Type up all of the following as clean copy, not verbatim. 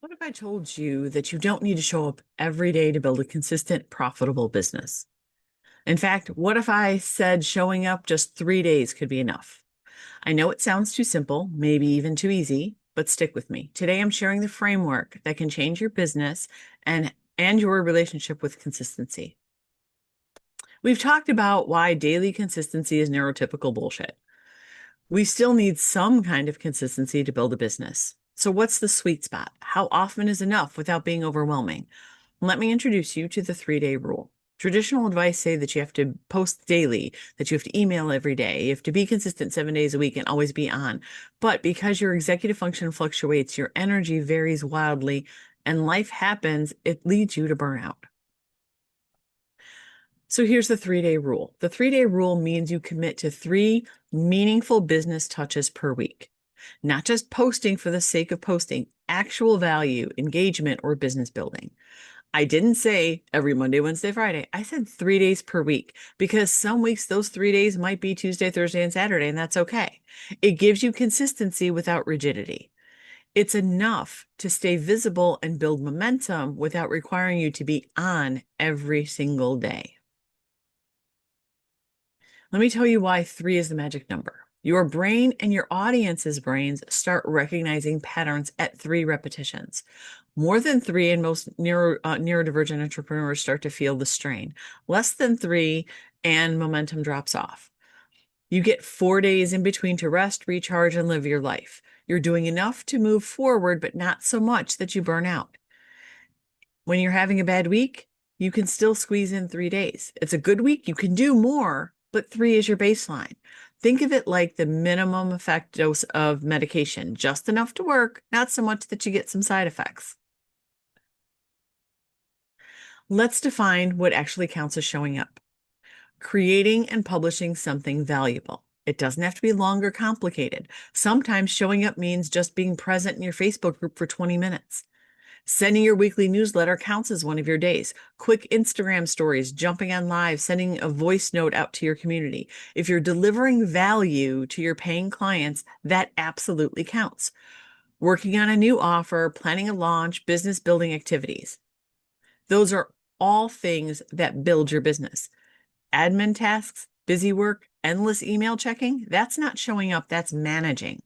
What if I told you that you don't need to show up every day to build a consistent, profitable business? In fact, what if I said showing up just 3 days could be enough? I know it sounds too simple, maybe even too easy, but stick with me. Today, I'm sharing the framework that can change your business and your relationship with consistency. We've talked about why daily consistency is neurotypical bullshit. We still need some kind of consistency to build a business. So, what's the sweet spot? How often is enough without being overwhelming? Let me introduce you to the 3 day rule. Traditional advice say that you have to post daily, that you have to email every day, you have to be consistent 7 days a week and always be on. But because your executive function fluctuates, your energy varies wildly, and life happens, it leads you to burnout. So here's the 3 day rule. The 3 day rule means you commit to 3 meaningful business touches per week, not just posting for the sake of posting, actual value, engagement, or business building. I didn't say every Monday, Wednesday, Friday. I said 3 days per week because some weeks those 3 days might be Tuesday, Thursday, and Saturday, and that's okay. It gives you consistency without rigidity. It's enough to stay visible and build momentum without requiring you to be on every single day. Let me tell you why 3 is the magic number. Your brain and your audience's brains start recognizing patterns at 3 repetitions. More than 3, and most neurodivergent entrepreneurs start to feel the strain. Less than 3, and momentum drops off. You get 4 days in between to rest, recharge, and live your life. You're doing enough to move forward, but not so much that you burn out. When you're having a bad week, you can still squeeze in 3 days. It's a good week, you can do more, but 3 is your baseline. Think of it like the minimum effect dose of medication, just enough to work, not so much that you get some side effects. Let's define what actually counts as showing up. Creating and publishing something valuable. It doesn't have to be long or complicated. Sometimes showing up means just being present in your Facebook group for 20 minutes. Sending your weekly newsletter counts as one of your days. Quick Instagram stories, jumping on live, sending a voice note out to your community. If you're delivering value to your paying clients, that absolutely counts. Working on a new offer, planning a launch, business building activities. Those are all things that build your business. Admin tasks, busy work, endless email checking, that's not showing up, that's managing.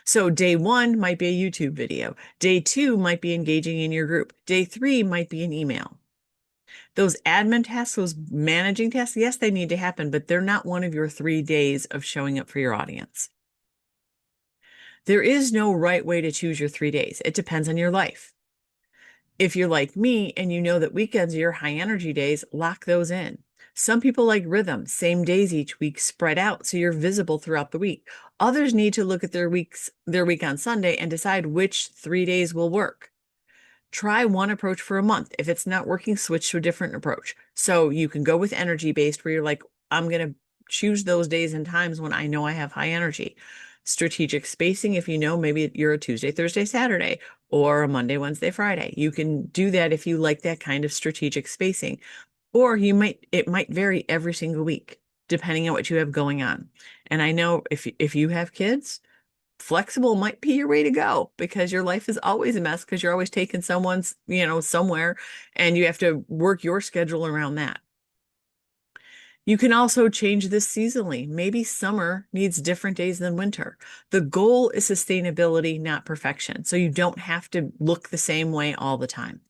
So day 1 might be a YouTube video. Day 2 might be engaging in your group. Day 3 might be an email. Those admin tasks, those managing tasks, yes, they need to happen, but they're not one of your 3 days of showing up for your audience. There is no right way to choose your 3 days. It depends on your life. If you're like me and you know that weekends are your high energy days, lock those in. Some people like rhythm, same days each week spread out so you're visible throughout the week. Others need to look at their week on Sunday and decide which 3 days will work. Try one approach for a month. If it's not working, switch to a different approach. So you can go with energy based where you're like, I'm going to choose those days and times when I know I have high energy. Strategic spacing, if you know maybe you're a Tuesday, Thursday, Saturday, or a Monday, Wednesday, Friday. You can do that if you like that kind of strategic spacing. Or it might vary every single week, depending on what you have going on. And I know if you have kids, flexible might be your way to go because your life is always a mess because you're always taking someone's, somewhere, and you have to work your schedule around that. You can also change this seasonally. Maybe summer needs different days than winter. The goal is sustainability, not perfection. So you don't have to look the same way all the time.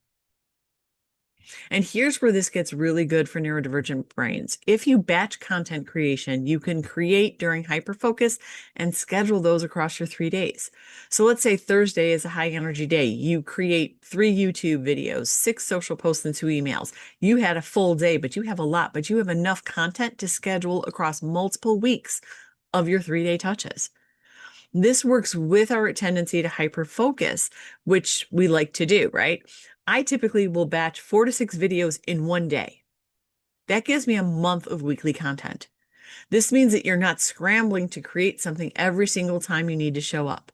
And here's where this gets really good for neurodivergent brains. If you batch content creation, you can create during hyperfocus and schedule those across your 3 days. So let's say Thursday is a high energy day. You create 3 YouTube videos, 6 social posts, and 2 emails. You had a full day, but you have a lot, but you have enough content to schedule across multiple weeks of your 3 day touches. This works with our tendency to hyperfocus, which we like to do, right? I typically will batch 4 to 6 videos in one day. That gives me a month of weekly content. This means that you're not scrambling to create something every single time you need to show up.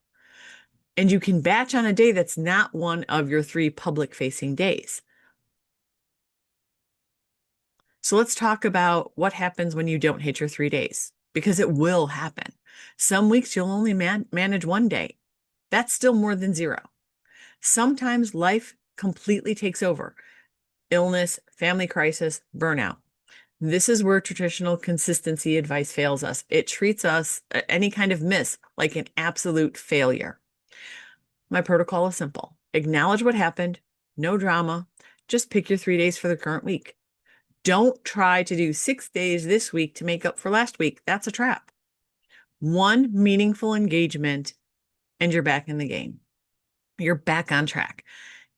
And you can batch on a day that's not one of your 3 public-facing days. So let's talk about what happens when you don't hit your 3 days, because it will happen. Some weeks you'll only manage one day. That's still more than 0. Sometimes life completely takes over. Illness, family crisis, burnout. This is where traditional consistency advice fails us. It treats us, any kind of miss, like an absolute failure. My protocol is simple. Acknowledge what happened, no drama, just pick your 3 days for the current week. Don't try to do 6 days this week to make up for last week. That's a trap. One meaningful engagement and you're back in the game. You're back on track.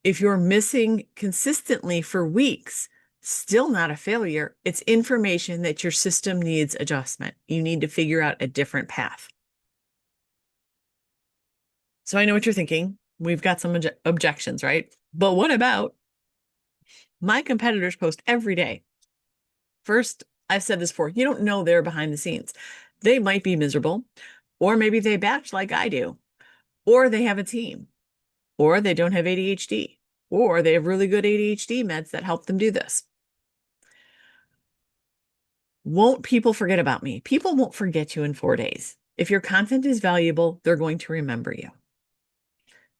If you're missing consistently for weeks, still not a failure. It's information that your system needs adjustment. You need to figure out a different path. So I know what you're thinking. We've got some objections, right? But what about my competitors post every day? First, I've said this before, you don't know they're behind the scenes. They might be miserable, or maybe they batch like I do, or they have a team, or they don't have ADHD, or they have really good ADHD meds that help them do this. Won't people forget about me? People won't forget you in 4 days. If your content is valuable, they're going to remember you.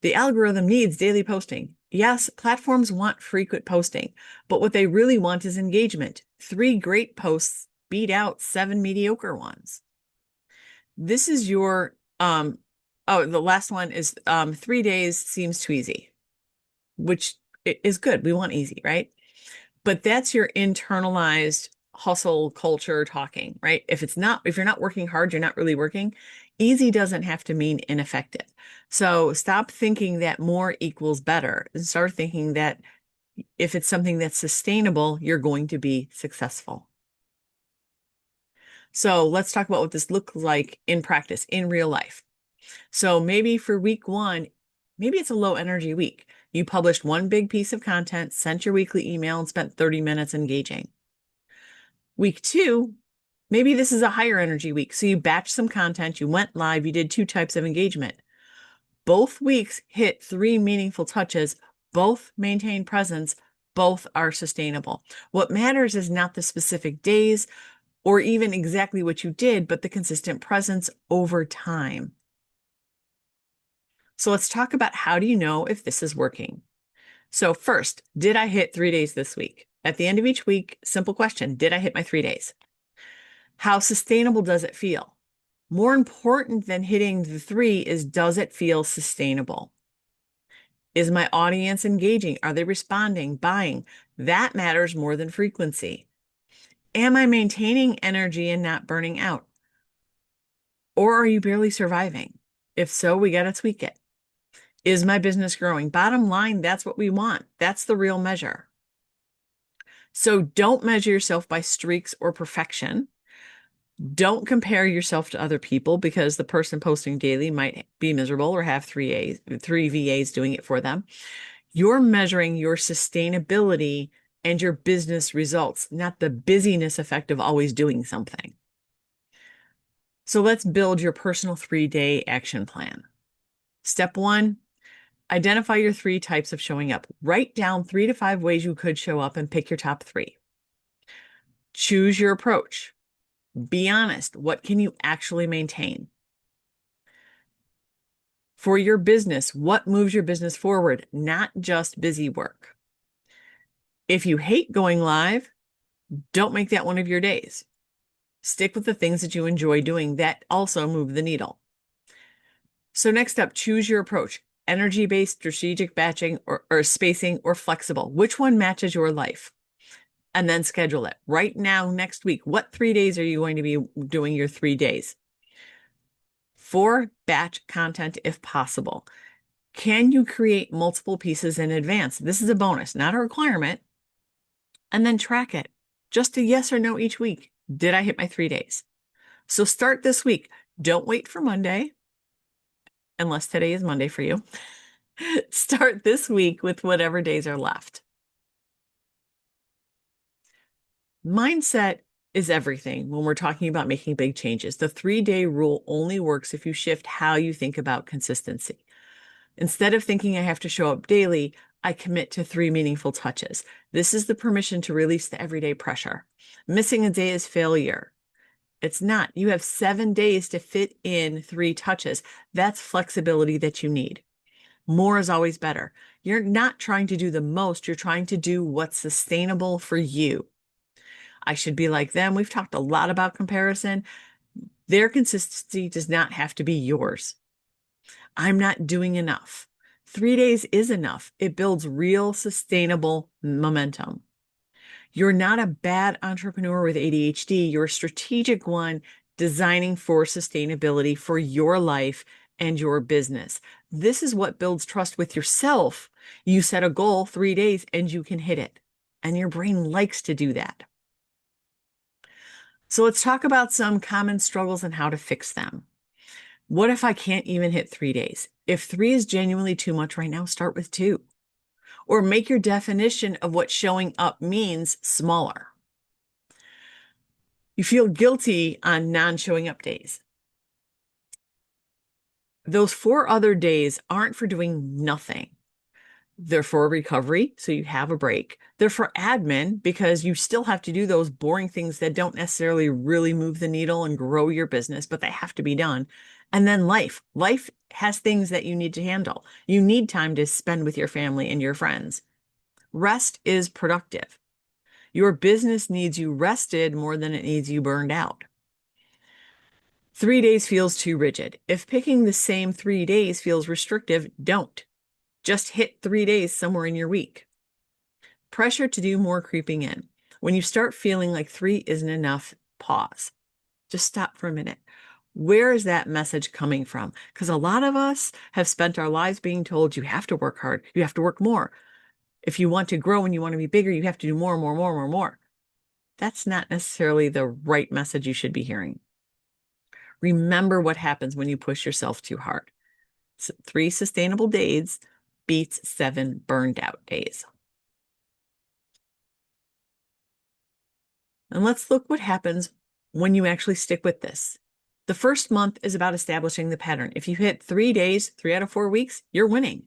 The algorithm needs daily posting. Yes, platforms want frequent posting, but what they really want is engagement. 3 great posts beat out 7 mediocre ones. This is your, the last one is 3 days seems too easy, which is good. We want easy, right? But that's your internalized hustle culture talking, right? If you're not working hard, you're not really working. Easy doesn't have to mean ineffective. So stop thinking that more equals better and start thinking that if it's something that's sustainable, you're going to be successful. So let's talk about what this looks like in practice, in real life. So maybe for week 1, maybe it's a low energy week. You published one big piece of content, sent your weekly email, and spent 30 minutes engaging. Week 2, maybe this is a higher energy week. So you batched some content, you went live, you did 2 types of engagement. Both weeks hit 3 meaningful touches, both maintain presence, both are sustainable. What matters is not the specific days or even exactly what you did, but the consistent presence over time. So let's talk about how do you know if this is working? So first, did I hit 3 days this week? At the end of each week, simple question, did I hit my 3 days? How sustainable does it feel? More important than hitting the 3 is, does it feel sustainable? Is my audience engaging? Are they responding, buying? That matters more than frequency. Am I maintaining energy and not burning out? Or are you barely surviving? If so, we got to tweak it. Is my business growing? Bottom line, that's what we want. That's the real measure. So don't measure yourself by streaks or perfection. Don't compare yourself to other people because the person posting daily might be miserable or have 3 VAs doing it for them. You're measuring your sustainability and your business results, not the busyness effect of always doing something. So let's build your personal 3-day action plan. Step 1, identify your 3 types of showing up. Write down 3 to 5 ways you could show up and pick your top 3. Choose your approach. Be honest. What can you actually maintain? For your business, what moves your business forward, not just busy work? If you hate going live, don't make that one of your days. Stick with the things that you enjoy doing that also move the needle. So next up, choose your approach. Energy-based, strategic batching, or spacing, or flexible. Which one matches your life? And then schedule it. Right now, next week, what 3 days are you going to be doing your 3 days? 4, batch content if possible. Can you create multiple pieces in advance? This is a bonus, not a requirement. And then track it. Just a yes or no each week. Did I hit my 3 days? So start this week. Don't wait for Monday, unless today is Monday for you. Start this week with whatever days are left. Mindset is everything when we're talking about making big changes. The 3-day rule only works if you shift how you think about consistency. Instead of thinking I have to show up daily, I commit to 3 meaningful touches. This is the permission to release the everyday pressure. Missing a day is failure. It's not. You have 7 days to fit in 3 touches. That's flexibility that you need. More is always better. You're not trying to do the most, you're trying to do what's sustainable for you. I should be like them. We've talked a lot about comparison. Their consistency does not have to be yours. I'm not doing enough. 3 days is enough. It builds real sustainable momentum. You're not a bad entrepreneur with ADHD. You're a strategic one designing for sustainability for your life and your business. This is what builds trust with yourself. You set a goal, 3 days, and you can hit it. And your brain likes to do that. So let's talk about some common struggles and how to fix them. What if I can't even hit 3 days? If 3 is genuinely too much right now, start with 2. Or make your definition of what showing up means smaller. You feel guilty on non-showing up days. Those 4 other days aren't for doing nothing. They're for recovery, so you have a break. They're for admin because you still have to do those boring things that don't necessarily really move the needle and grow your business, but they have to be done. And then life. Life has things that you need to handle. You need time to spend with your family and your friends. Rest is productive. Your business needs you rested more than it needs you burned out. 3 days feels too rigid. If picking the same 3 days feels restrictive, don't. Just hit 3 days somewhere in your week. Pressure to do more creeping in. When you start feeling like 3 isn't enough, pause. Just stop for a minute. Where is that message coming from? Because a lot of us have spent our lives being told you have to work hard, you have to work more. If you want to grow and you want to be bigger, you have to do more, more, more, more, more. That's not necessarily the right message you should be hearing. Remember what happens when you push yourself too hard. 3 sustainable days beats 7 burned out days. And let's look what happens when you actually stick with this. The first month is about establishing the pattern. If you hit 3 days, 3 out of 4 weeks, you're winning.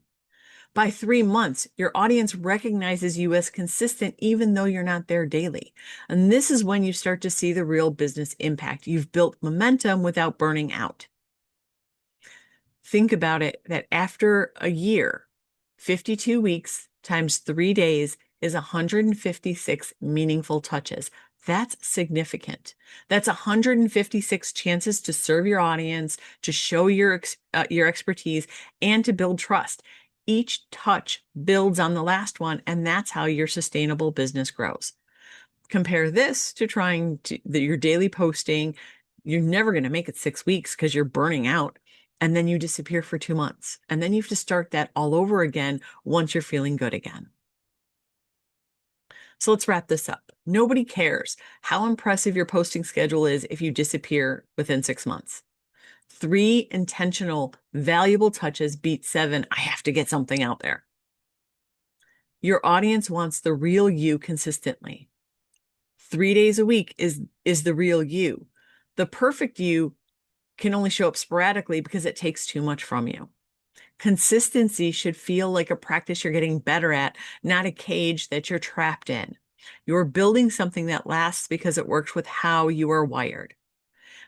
By 3 months, your audience recognizes you as consistent, even though you're not there daily. And this is when you start to see the real business impact. You've built momentum without burning out. Think about it that after a year, 52 weeks times 3 days is 156 meaningful touches. That's significant. That's 156 chances to serve your audience, to show your expertise, and to build trust. Each touch builds on the last one, and that's how your sustainable business grows. Compare this to your daily posting. You're never going to make it 6 weeks because you're burning out, and then you disappear for 2 months. And then you have to start that all over again once you're feeling good again. So let's wrap this up. Nobody cares how impressive your posting schedule is if you disappear within 6 months. 3 intentional, valuable touches beat 7. I have to get something out there. Your audience wants the real you consistently. 3 days a week is the real you. The perfect you can only show up sporadically because it takes too much from you. Consistency should feel like a practice you're getting better at, not a cage that you're trapped in. You're building something that lasts because it works with how you are wired.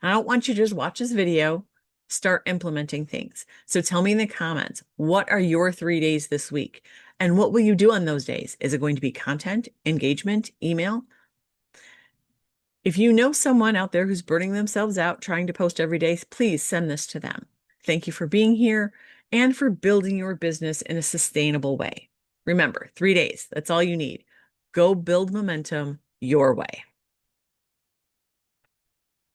And I don't want you to just watch this video, start implementing things. So tell me in the comments, what are your 3 days this week? And what will you do on those days? Is it going to be content, engagement, email? If you know someone out there who's burning themselves out trying to post every day, please send this to them. Thank you for being here and for building your business in a sustainable way. Remember, 3 days, that's all you need. Go build momentum your way.